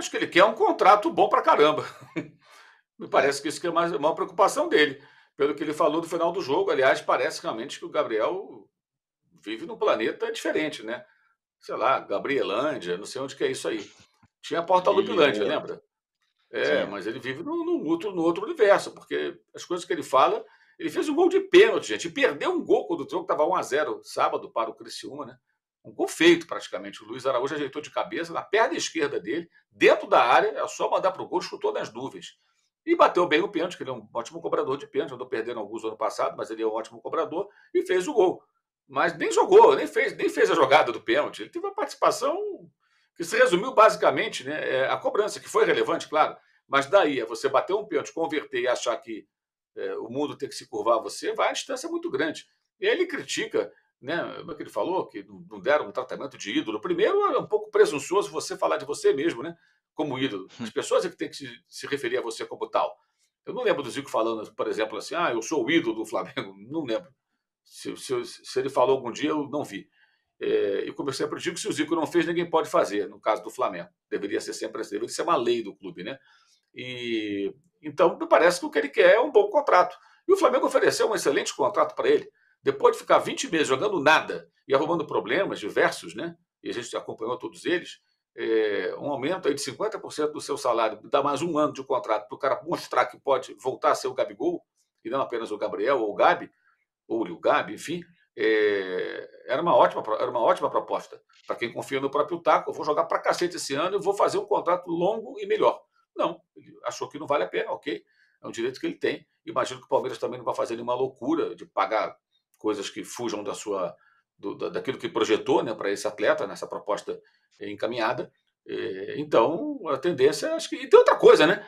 Acho que ele quer um contrato bom pra caramba. Me É, parece que isso que é mais a maior preocupação dele. Pelo que ele falou no final do jogo, aliás, parece realmente que o Gabriel vive num planeta diferente, né? Sei lá, Gabrielândia, não sei onde que é isso aí. Tinha a vive em Portalupilândia, outro. lembra? É, Tinha. mas ele vive no outro universo, porque as coisas que ele fala. Ele fez um gol de pênalti, gente, e perdeu um gol quando o jogo estava 1-0 sábado para o Criciúma, né? Um gol feito praticamente. O Luiz Araújo ajeitou de cabeça na perna esquerda dele, dentro da área, é só mandar para o gol, chutou nas nuvens. E bateu bem o pênalti, que ele é um ótimo cobrador de pênalti, andou perdendo alguns no ano passado, mas ele é um ótimo cobrador, e fez o gol. Mas nem jogou, nem fez a jogada do pênalti. Ele teve uma participação que se resumiu basicamente, né, a cobrança, que foi relevante, claro, mas daí a você bater um pênalti, converter e achar que o mundo tem que se curvar a você, vai a distância muito grande. E aí ele critica, né, como é que ele falou, que não deram um tratamento de ídolo. Primeiro, é um pouco presunçoso você falar de você mesmo, né, como ídolo. As pessoas é que têm que se referir a você como tal. Eu não lembro do Zico falando, por exemplo, assim, eu sou o ídolo do Flamengo. Não lembro. Se ele falou algum dia, eu não vi. E como eu sempre digo, se o Zico não fez, ninguém pode fazer, no caso do Flamengo. Deveria ser sempre assim, deveria ser uma lei do clube, né? E então me parece que o que ele quer é um bom contrato. E o Flamengo ofereceu um excelente contrato para ele. Depois de ficar 20 meses jogando nada e arrumando problemas diversos, né? E a gente acompanhou todos eles, um aumento aí de 50% do seu salário, dá mais um ano de contrato para o cara mostrar que pode voltar a ser o Gabigol, e não apenas o Gabriel ou o Gabi, ou o Gabi, enfim, era uma ótima proposta. Para quem confia no próprio Taco, eu vou jogar para cacete esse ano e vou fazer um contrato longo e melhor. Não, ele achou que não vale a pena, ok. É um direito que ele tem. Imagino que o Palmeiras também não vai fazer nenhuma loucura de pagar coisas que fujam daquilo que projetou, né, para esse atleta, nessa proposta encaminhada. Então, a tendência, acho que. E tem outra coisa, né?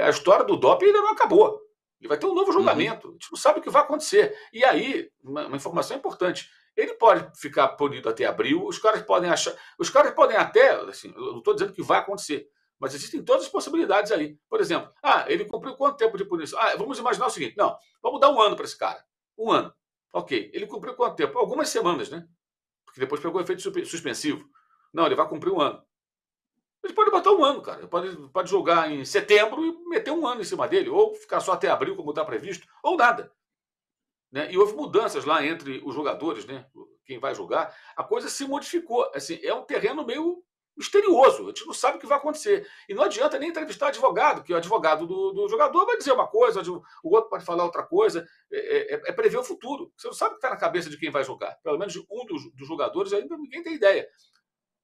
A história do doping ainda não acabou. Ele vai ter um novo Uhum. julgamento. A gente não sabe o que vai acontecer. E aí, uma informação importante: ele pode ficar punido até abril, os caras podem achar. Os caras podem até. Assim, eu não estou dizendo que vai acontecer, mas existem todas as possibilidades aí. Por exemplo, ele cumpriu quanto tempo de punição? Vamos imaginar o seguinte: não, vamos dar um ano para esse cara. Um ano. Ok. Ele cumpriu quanto tempo? Algumas semanas, né? Porque depois pegou efeito suspensivo. Não, ele vai cumprir um ano. Ele pode botar um ano, cara. Ele pode jogar em setembro e meter um ano em cima dele, ou ficar só até abril, como está previsto, ou nada. Né? E houve mudanças lá entre os jogadores, né? Quem vai jogar. A coisa se modificou. Assim, é um terreno meio misterioso. A gente não sabe o que vai acontecer. E não adianta nem entrevistar advogado, que o advogado do jogador vai dizer uma coisa, o outro pode falar outra coisa. É prever o futuro. Você não sabe o que está na cabeça de quem vai jogar. Pelo menos um dos jogadores ainda ninguém tem ideia.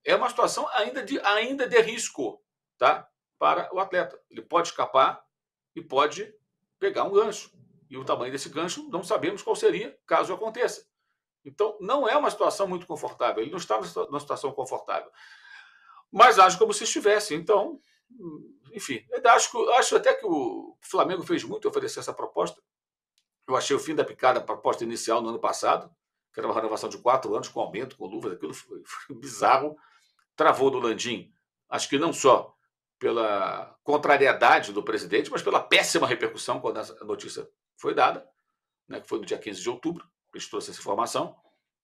É uma situação ainda de risco, tá? Para o atleta. Ele pode escapar e pode pegar um gancho. E o tamanho desse gancho não sabemos qual seria, caso aconteça. Então, não é uma situação muito confortável. Ele não está numa situação confortável. Mas age como se estivesse. Então, enfim, eu acho até que o Flamengo fez muito oferecer essa proposta. Eu achei o fim da picada a proposta inicial no ano passado, que era uma renovação de 4 anos, com aumento, com luvas, aquilo foi bizarro. Travou do Landim, acho que não só pela contrariedade do presidente, mas pela péssima repercussão quando a notícia foi dada, né, que foi no dia 15 de outubro, que a gente trouxe essa informação,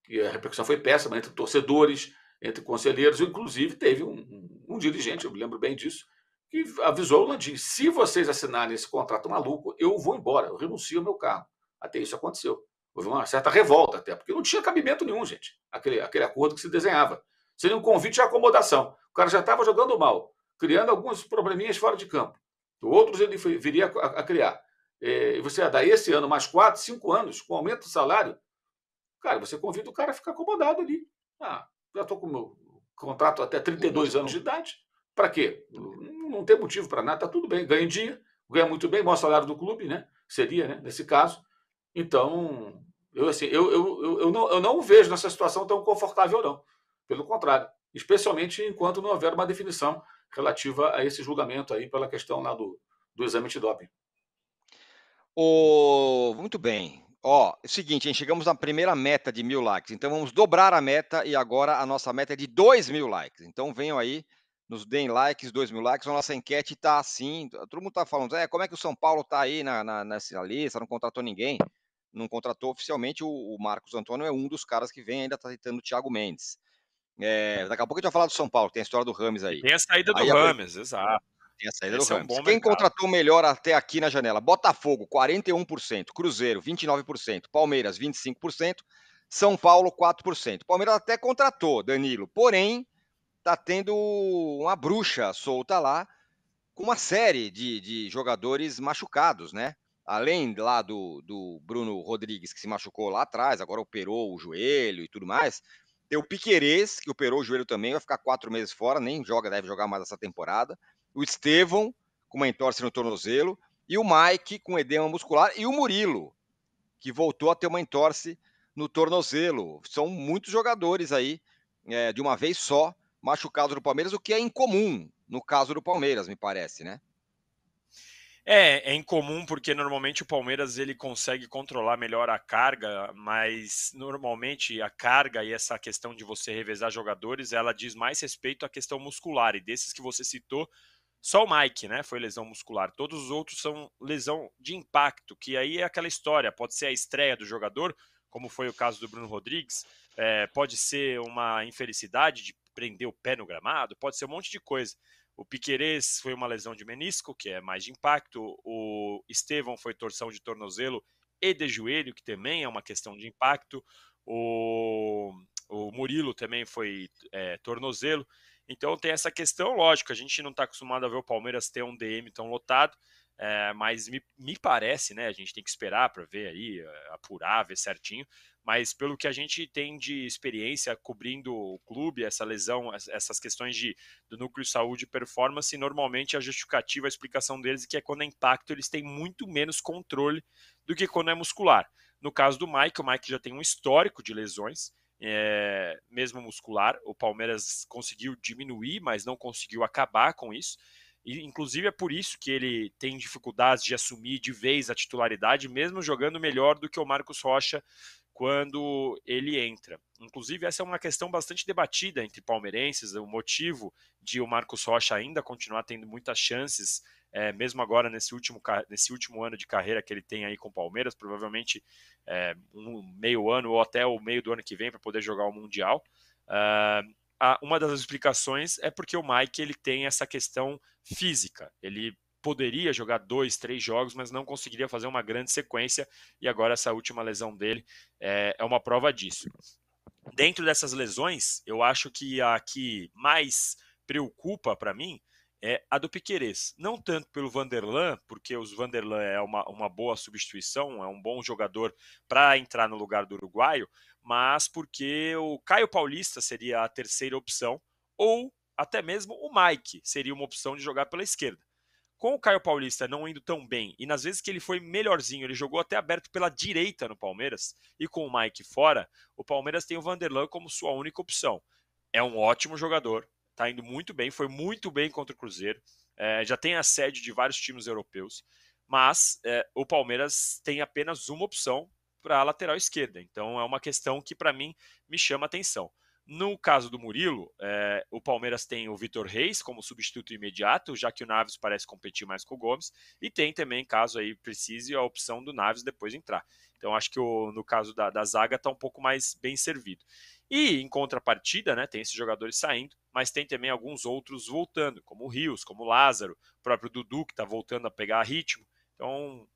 e a repercussão foi péssima entre torcedores, entre conselheiros, inclusive teve um dirigente, eu me lembro bem disso, que avisou o Landim: se vocês assinarem esse contrato maluco, eu vou embora, eu renuncio ao meu cargo. Até isso aconteceu. Houve uma certa revolta até, porque não tinha cabimento nenhum, gente, aquele acordo que se desenhava. Seria um convite à acomodação. O cara já estava jogando mal, criando alguns probleminhas fora de campo. Outros ele viria a criar. E você ia dar esse ano mais 4, 5 anos, com aumento do salário, cara, você convida o cara a ficar acomodado ali. Já estou com o meu contrato até Mudou 32 anos seu. de idade. Para quê? Não tem motivo para nada, tá tudo bem. Ganha em dia, ganha muito bem, maior salário do clube, né? Seria, né? Nesse caso. Então, assim, eu não o vejo nessa situação tão confortável, não. Pelo contrário. Especialmente enquanto não houver uma definição relativa a esse julgamento aí pela questão lá do exame de doping. Muito bem. Ó, é o seguinte, hein, chegamos na primeira meta de 1000 likes, então vamos dobrar a meta e agora a nossa meta é de 2000 likes. Então venham aí, nos deem likes, 2000 likes. A nossa enquete tá assim, todo mundo tá falando: como é que o São Paulo tá aí nessa lista, não contratou ninguém? Não contratou oficialmente, o Marcos Antônio é um dos caras que vem, ainda tá tentando o Thiago Mendes. Daqui a pouco a gente vai falar do São Paulo, tem a história do Rames E aí. tem a saída do Aí Rames, exato. tem a saída do Esse é um Rames. bom Quem mercado. contratou melhor até aqui na janela? Botafogo, 41%. Cruzeiro, 29%. Palmeiras, 25%. São Paulo, 4%. Palmeiras até contratou, Danilo. Porém, tá tendo uma bruxa solta lá, com uma série de jogadores machucados, né? Além lá do Bruno Rodrigues, que se machucou lá atrás, agora operou o joelho e tudo mais. Tem o Piquerez, que operou o joelho também, vai ficar 4 meses fora, nem joga, deve jogar mais essa temporada. O Estevão, com uma entorse no tornozelo. E o Mike, com edema muscular. E o Murilo, que voltou a ter uma entorse no tornozelo. São muitos jogadores aí, de uma vez só, machucados no Palmeiras, o que é incomum no caso do Palmeiras, me parece, né? É incomum porque normalmente o Palmeiras ele consegue controlar melhor a carga, mas normalmente a carga e essa questão de você revezar jogadores, ela diz mais respeito à questão muscular. E desses que você citou, só o Mike, né, foi lesão muscular. Todos os outros são lesão de impacto, que aí é aquela história. Pode ser a estreia do jogador, como foi o caso do Bruno Rodrigues, pode ser uma infelicidade de prender o pé no gramado, pode ser um monte de coisa. O Piquerez foi uma lesão de menisco, que é mais de impacto. O Estevão foi torção de tornozelo e de joelho, que também é uma questão de impacto. O Murilo também foi tornozelo. Então tem essa questão, lógico, a gente não está acostumado a ver o Palmeiras ter um DM tão lotado, mas me parece, né? A gente tem que esperar para ver aí, apurar, ver certinho. Mas pelo que a gente tem de experiência cobrindo o clube, essa lesão, essas questões do núcleo de saúde e performance, normalmente a justificativa, a explicação deles é que quando é impacto, eles têm muito menos controle do que quando é muscular. No caso do Mike, o Mike já tem um histórico de lesões, mesmo muscular. O Palmeiras conseguiu diminuir, mas não conseguiu acabar com isso. E, inclusive, é por isso que ele tem dificuldades de assumir de vez a titularidade, mesmo jogando melhor do que o Marcos Rocha quando ele entra. Inclusive, essa é uma questão bastante debatida entre palmeirenses, o motivo de o Marcos Rocha ainda continuar tendo muitas chances, mesmo agora nesse último ano de carreira que ele tem aí com o Palmeiras, provavelmente um meio ano ou até o meio do ano que vem para poder jogar o Mundial. Uma das explicações é porque o Mike ele tem essa questão física. Ele poderia jogar 2, 3 jogos, mas não conseguiria fazer uma grande sequência, e agora essa última lesão dele é uma prova disso. Dentro dessas lesões, eu acho que a que mais preocupa para mim é a do Piquerez. Não tanto pelo Vanderlan, porque o Vanderlan é uma boa substituição, é um bom jogador para entrar no lugar do uruguaio, mas porque o Caio Paulista seria a terceira opção, ou até mesmo o Mike seria uma opção de jogar pela esquerda. Com o Caio Paulista não indo tão bem, e nas vezes que ele foi melhorzinho, ele jogou até aberto pela direita no Palmeiras, e com o Mike fora, o Palmeiras tem o Vanderlan como sua única opção. É um ótimo jogador, tá indo muito bem, foi muito bem contra o Cruzeiro, já tem assédio de vários times europeus, mas o Palmeiras tem apenas uma opção para a lateral esquerda, então é uma questão que para mim me chama atenção. No caso do Murilo, o Palmeiras tem o Vitor Reis como substituto imediato, já que o Naves parece competir mais com o Gomes, e tem também, caso aí precise, a opção do Naves depois entrar. Então acho que no caso da zaga está um pouco mais bem servido. E em contrapartida, né, tem esses jogadores saindo, mas tem também alguns outros voltando, como o Rios, como o Lázaro, o próprio Dudu, que está voltando a pegar ritmo. Então,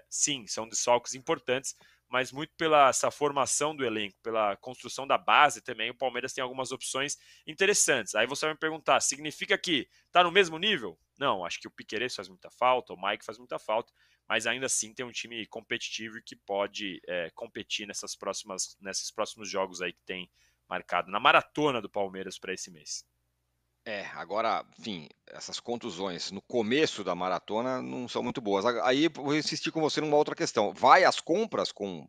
sim, são desfalques importantes, mas muito pela essa formação do elenco, pela construção da base também, o Palmeiras tem algumas opções interessantes. Aí você vai me perguntar, significa que está no mesmo nível? Não, acho que o Piquerez faz muita falta, o Mike faz muita falta, mas ainda assim tem um time competitivo e que pode competir nesses próximos jogos aí que tem marcado na maratona do Palmeiras para esse mês. Agora, enfim, essas contusões no começo da maratona não são muito boas. Aí eu vou insistir com você numa outra questão. Vai às compras com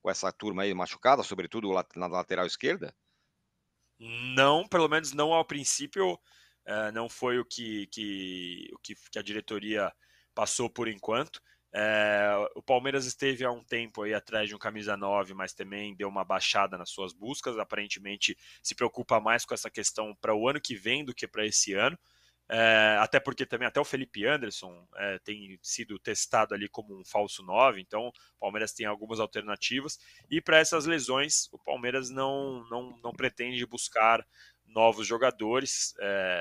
essa turma aí machucada, sobretudo na lateral esquerda? Não, pelo menos não ao princípio, não foi o que a diretoria passou por enquanto. O Palmeiras esteve há um tempo aí atrás de um camisa 9, mas também deu uma baixada nas suas buscas. Aparentemente se preocupa mais com essa questão para o ano que vem do que para esse ano. Até porque também até o Felipe Anderson tem sido testado ali como um falso 9, então o Palmeiras tem algumas alternativas, e para essas lesões o Palmeiras não pretende buscar novos jogadores.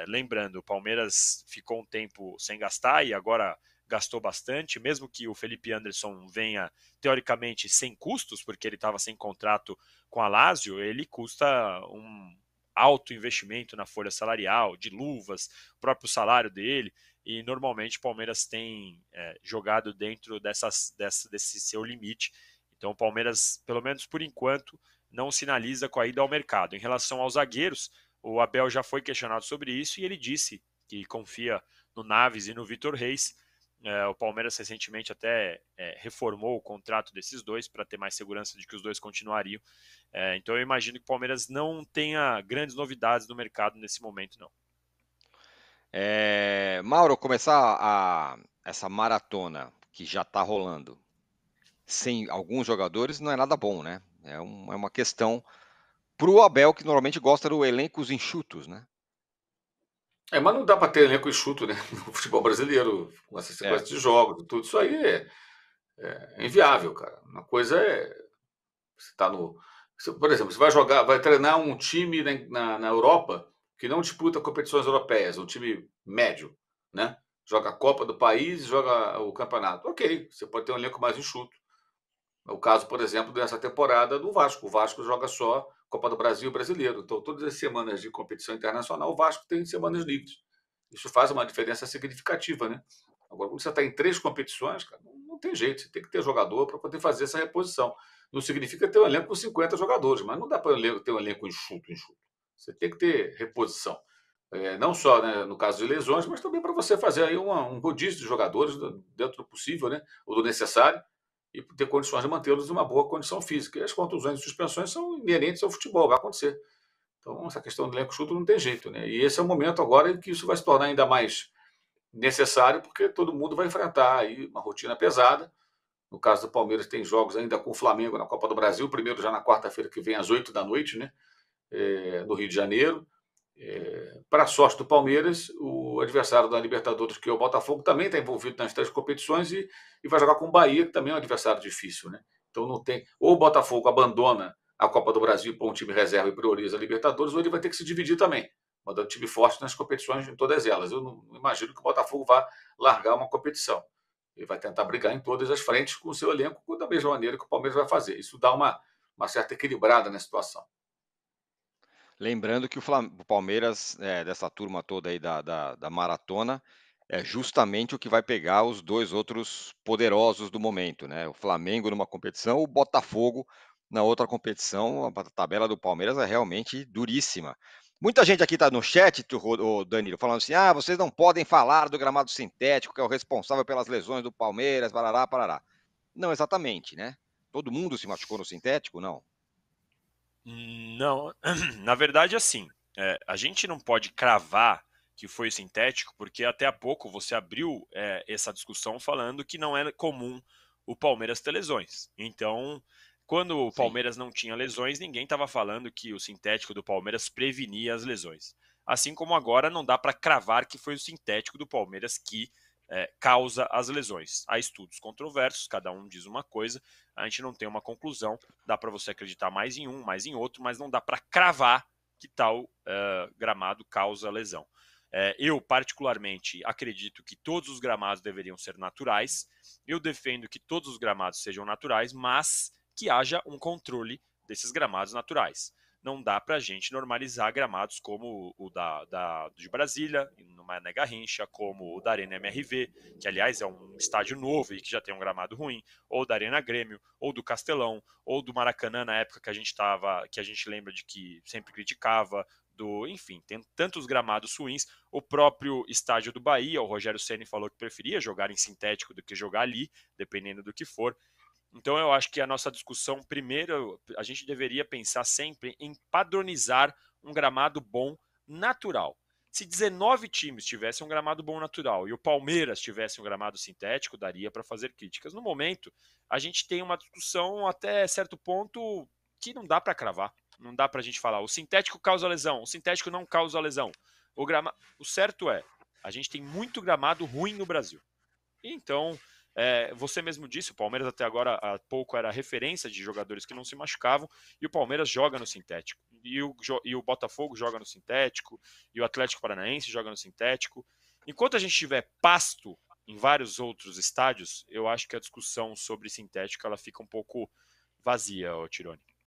Lembrando, o Palmeiras ficou um tempo sem gastar e agora gastou bastante, mesmo que o Felipe Anderson venha, teoricamente, sem custos, porque ele estava sem contrato com a Lazio, ele custa um alto investimento na folha salarial, de luvas, o próprio salário dele, e normalmente o Palmeiras tem jogado dentro desse seu limite. Então o Palmeiras, pelo menos por enquanto, não sinaliza com a ida ao mercado. Em relação aos zagueiros, o Abel já foi questionado sobre isso e ele disse que confia no Naves e no Vitor Reis. O Palmeiras recentemente até reformou o contrato desses dois para ter mais segurança de que os dois continuariam. Então eu imagino que o Palmeiras não tenha grandes novidades no mercado nesse momento, não. Mauro, começar essa maratona que já está rolando sem alguns jogadores não é nada bom, né? É uma questão para o Abel, que normalmente gosta do elencos enxutos, né? Mas não dá para ter elenco enxuto, né? No futebol brasileiro, com essa sequência de jogos, tudo isso aí é inviável, cara. Uma coisa é. Você tá no. Por exemplo, você vai treinar um time na Europa que não disputa competições europeias, um time médio, né? Joga a Copa do país e joga o campeonato. Ok, você pode ter um elenco mais enxuto. É o caso, por exemplo, dessa temporada do Vasco. O Vasco joga só Copa do Brasil e Brasileiro. Então, todas as semanas de competição internacional, o Vasco tem semanas livres. Isso faz uma diferença significativa, né? Agora, quando você está em 3 competições, cara, não tem jeito. Você tem que ter jogador para poder fazer essa reposição. Não significa ter um elenco com 50 jogadores, mas não dá para ter um elenco enxuto. Você tem que ter reposição. Não só, né, no caso de lesões, mas também para você fazer aí um rodízio de jogadores dentro do possível, né, ou do necessário, e ter condições de mantê-los em uma boa condição física. E as contusões e suspensões são inerentes ao futebol, vai acontecer. Então, essa questão do elenco enxuto não tem jeito, né? E esse é o momento agora em que isso vai se tornar ainda mais necessário, porque todo mundo vai enfrentar aí uma rotina pesada. No caso do Palmeiras, tem jogos ainda com o Flamengo na Copa do Brasil, primeiro já na quarta-feira que vem, às 8 da noite, né? No Rio de Janeiro. Para a sorte do Palmeiras, o adversário da Libertadores, que é o Botafogo, também está envolvido nas 3 competições e vai jogar com o Bahia, que também é um adversário difícil, né? Então não tem. Ou o Botafogo abandona a Copa do Brasil para um time reserva e prioriza a Libertadores, ou ele vai ter que se dividir também, mandando time forte nas competições em todas elas. Eu não imagino que o Botafogo vá largar uma competição. Ele vai tentar brigar em todas as frentes com o seu elenco, da mesma maneira que o Palmeiras vai fazer. Isso dá uma certa equilibrada na situação. Lembrando que o Palmeiras, dessa turma toda aí da maratona, é justamente o que vai pegar os 2 outros poderosos do momento, né? O Flamengo numa competição, o Botafogo na outra competição. A tabela do Palmeiras é realmente duríssima. Muita gente aqui está no chat, Danilo, falando assim: vocês não podem falar do gramado sintético, que é o responsável pelas lesões do Palmeiras, parará, parará. Não exatamente, né? Todo mundo se machucou no sintético? Não. Não, na verdade, assim, a gente não pode cravar que foi sintético, porque até há pouco você abriu essa discussão falando que não é comum o Palmeiras ter lesões. Então, quando o Palmeiras não tinha lesões, ninguém estava falando que o sintético do Palmeiras prevenia as lesões. Assim como agora não dá para cravar que foi o sintético do Palmeiras que causa as lesões. Há estudos controversos, cada um diz uma coisa, a gente não tem uma conclusão, dá para você acreditar mais em um, mais em outro, mas não dá para cravar que tal gramado causa lesão. Eu, particularmente, acredito que todos os gramados deveriam ser naturais, eu defendo que todos os gramados sejam naturais, mas que haja um controle desses gramados naturais. Não dá para a gente normalizar gramados como o de Brasília, no Mané Garrincha, como o da Arena MRV, que aliás é um estádio novo e que já tem um gramado ruim, ou da Arena Grêmio, ou do Castelão, ou do Maracanã na época que a gente lembra de que sempre criticava, enfim, tem tantos gramados ruins. O próprio estádio do Bahia, o Rogério Ceni falou que preferia jogar em sintético do que jogar ali, dependendo do que for. Então eu acho que a nossa discussão, primeiro, a gente deveria pensar sempre em padronizar um gramado bom natural. Se 19 times tivessem um gramado bom natural e o Palmeiras tivesse um gramado sintético, daria para fazer críticas. No momento, a gente tem uma discussão até certo ponto que não dá para cravar. Não dá para a gente falar, o sintético causa lesão, o sintético não causa lesão. O certo é, a gente tem muito gramado ruim no Brasil. Então, Você mesmo disse, o Palmeiras até agora há pouco era referência de jogadores que não se machucavam, e o Palmeiras joga no sintético, e o Botafogo joga no sintético, e o Atlético Paranaense joga no sintético. Enquanto a gente tiver pasto em vários outros estádios, eu acho que a discussão sobre sintético ela fica um pouco vazia, Tironi.